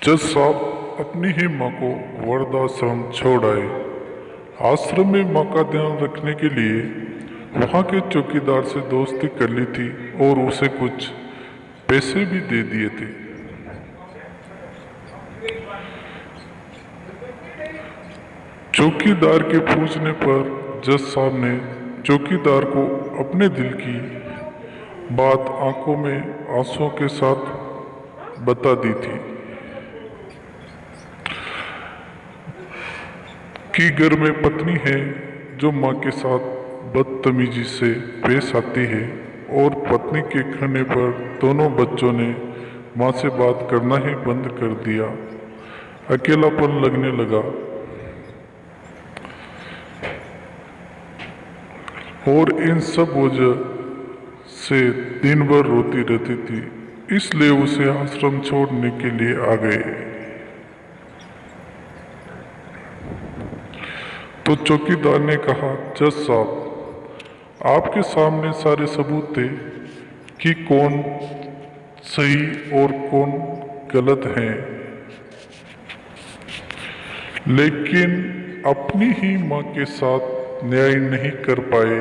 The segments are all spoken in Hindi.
जज साहब अपनी ही माँ को वृद्धाश्रम छोड़ आए। आश्रम में माँ का ध्यान रखने के लिए वहाँ के चौकीदार से दोस्ती कर ली थी और उसे कुछ पैसे भी दे दिए थे। चौकीदार के पूछने पर जज साहब ने चौकीदार को अपने दिल की बात आंखों में आंसुओं के साथ बता दी थी कि घर में पत्नी है जो माँ के साथ बदतमीजी से पेश आती है और पत्नी के कहने पर दोनों बच्चों ने माँ से बात करना ही बंद कर दिया। अकेलापन लगने लगा और इन सब वजह से दिन भर रोती रहती थी, इसलिए उसे आश्रम छोड़ने के लिए आ गए। तो चौकीदार ने कहा, जज साहब, आपके सामने सारे सबूत थे कि कौन सही और कौन गलत है, लेकिन अपनी ही माँ के साथ न्याय नहीं कर पाए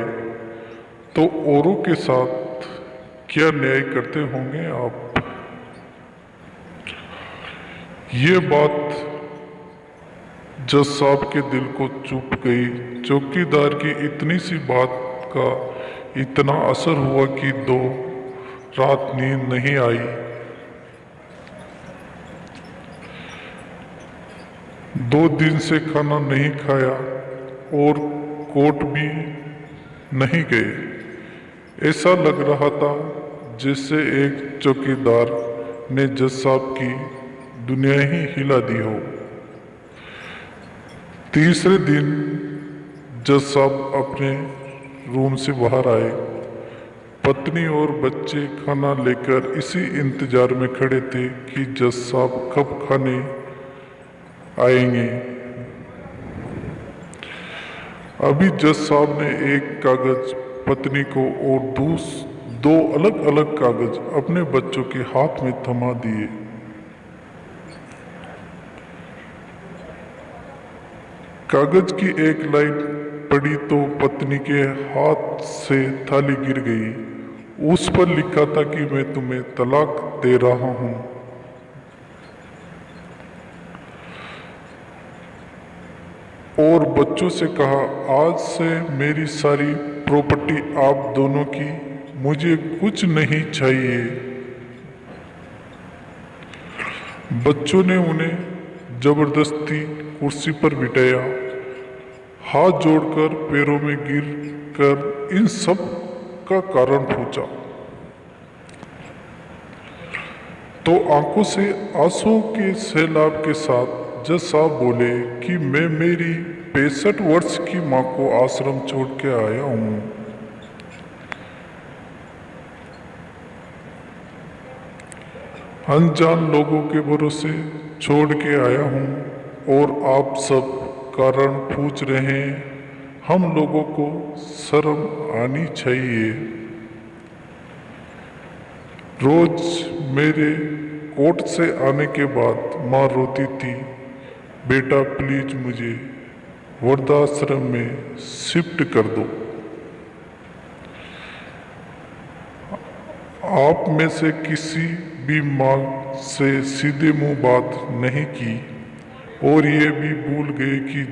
तो औरों के साथ क्या न्याय करते होंगे आप। ये बात जज साहब के दिल को चुभ गई। चौकीदार की इतनी सी बात का इतना असर हुआ कि 2 रात नींद नहीं आई। 2 दिन से खाना नहीं खाया और कोर्ट भी नहीं गए। ऐसा लग रहा था जैसे एक चौकीदार ने जज साहब की दुनिया ही हिला दी हो। तीसरे दिन जज साहब अपने रूम से बाहर आए। पत्नी और बच्चे खाना लेकर इसी इंतजार में खड़े थे कि जज साहब कब खाने आएंगे। अभी जज साहब ने एक कागज पत्नी को और 2 अलग अलग कागज अपने बच्चों के हाथ में थमा दिए। कागज की एक लाइन पड़ी तो पत्नी के हाथ से थाली गिर गई। उस पर लिखा था कि मैं तुम्हें तलाक दे रहा हूं। और बच्चों से कहा, आज से मेरी सारी प्रॉपर्टी आप दोनों की, मुझे कुछ नहीं चाहिए। बच्चों ने उन्हें जबरदस्ती कुर्सी पर बिठाया, हाथ जोड़कर पैरों में गिर कर इन सब का कारण पूछा। तो आंखों से आंसुओं के सैलाब के साथ जज साहब बोले कि मैं मेरी 65 वर्ष की माँ को आश्रम छोड़ के आया हूँ। अनजान लोगों के भरोसे छोड़ के आया हूँ और आप सब कारण पूछ रहे हैं। हम लोगों को शर्म आनी चाहिए। रोज मेरे कोर्ट से आने के बाद माँ रोती थी, बेटा प्लीज मुझे वृद्धाश्रम में शिफ्ट कर दो। आप में से किसी भी माँ से सीधे मुंह बात नहीं की और ये भी भूल गए कि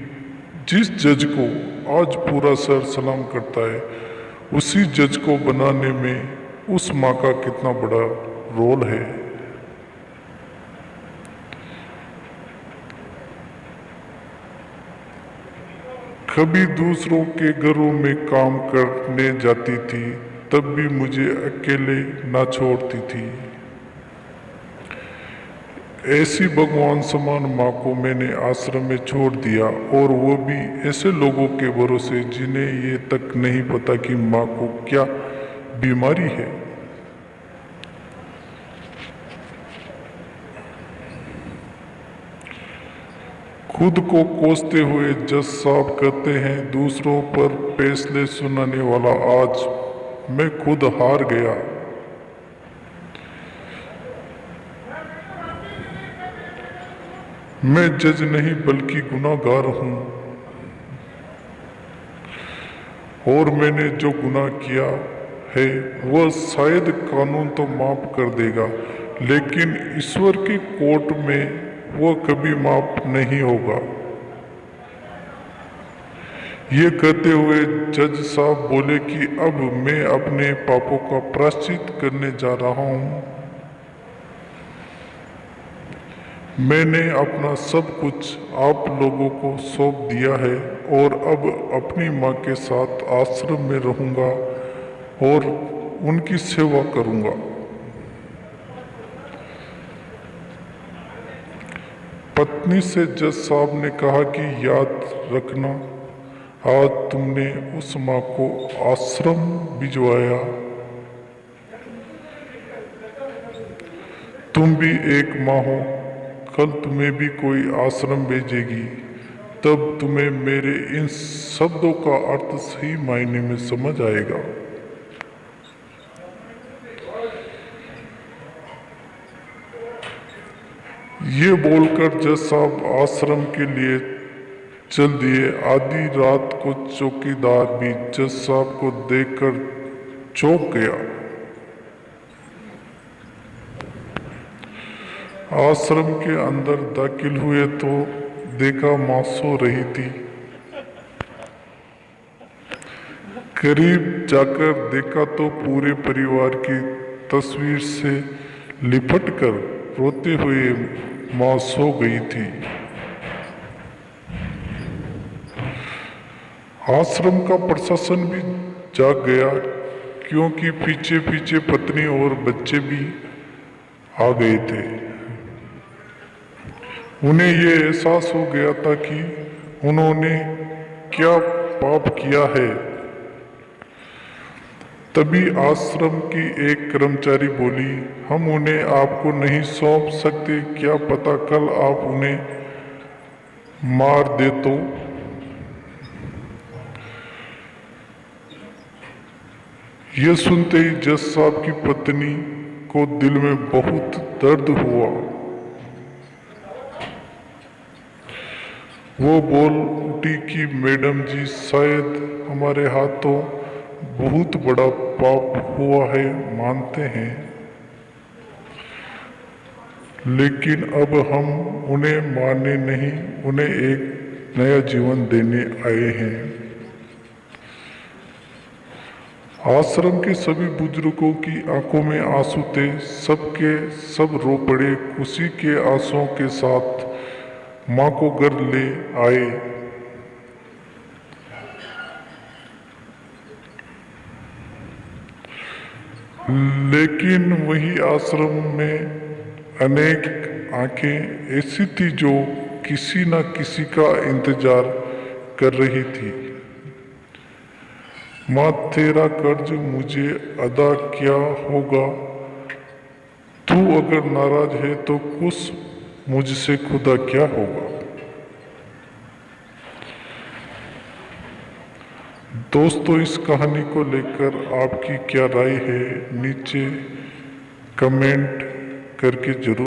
जिस जज को आज पूरा शहर सलाम करता है, उसी जज को बनाने में उस माँ का कितना बड़ा रोल है। कभी दूसरों के घरों में काम करने जाती थी, तब भी मुझे अकेले ना छोड़ती थी। ऐसी भगवान समान माँ को मैंने आश्रम में छोड़ दिया, और वो भी ऐसे लोगों के भरोसे जिन्हें ये तक नहीं पता कि माँ को क्या बीमारी है। खुद को कोसते हुए जज साहब कहते हैं, दूसरों पर फैसले सुनाने वाला आज मैं खुद हार गया। मैं जज नहीं बल्कि गुनाहगार हूँ, और मैंने जो गुनाह किया है वह शायद कानून तो माफ कर देगा, लेकिन ईश्वर की कोर्ट में वह कभी माफ नहीं होगा। ये कहते हुए जज साहब बोले कि अब मैं अपने पापों का प्रायश्चित करने जा रहा हूँ। मैंने अपना सब कुछ आप लोगों को सौंप दिया है और अब अपनी माँ के साथ आश्रम में रहूँगा और उनकी सेवा करूँगा। पत्नी से जज साहब ने कहा कि याद रखना, आज तुमने उस माँ को आश्रम भिजवाया, तुम भी एक माँ हो, कल तुम्हें भी कोई आश्रम भेजेगी, तब तुम्हें मेरे इन शब्दों का अर्थ सही मायने में समझ आएगा। ये बोलकर जज साहब आश्रम के लिए चल दिए। आधी रात को चौकीदार भी जज साहब को देखकर चौंक गया। आश्रम के अंदर दाखिल हुए तो देखा माँ सो रही थी। करीब जाकर देखा तो पूरे परिवार की तस्वीर से लिपटकर रोते हुए माँ सो गई थी। आश्रम का प्रशासन भी जाग गया, क्योंकि पीछे पीछे पत्नी और बच्चे भी आ गए थे। उन्हें ये एहसास हो गया था कि उन्होंने क्या पाप किया है। तभी आश्रम की एक कर्मचारी बोली, हम उन्हें आपको नहीं सौंप सकते, क्या पता कल आप उन्हें मार दे तो। यह सुनते ही जज साहब की पत्नी को दिल में बहुत दर्द हुआ। वो बोल उठी कि मैडम जी, शायद हमारे हाथों बहुत बड़ा पाप हुआ है, मानते हैं, लेकिन अब हम उन्हें मारने नहीं, उन्हें एक नया जीवन देने आए हैं। आश्रम के सभी बुजुर्गों की आंखों में आंसू थे, सबके सब रो पड़े। खुशी के आंसुओं के साथ माँ को घर ले आए। लेकिन वही आश्रम में अनेक आंखें ऐसी थी जो किसी न किसी का इंतजार कर रही थी। माँ, तेरा कर्ज मुझे अदा क्या होगा? तू अगर नाराज है तो कुछ मुझसे खुदा क्या होगा? दोस्तों, इस कहानी को लेकर आपकी क्या राय है, नीचे कमेंट करके जरूर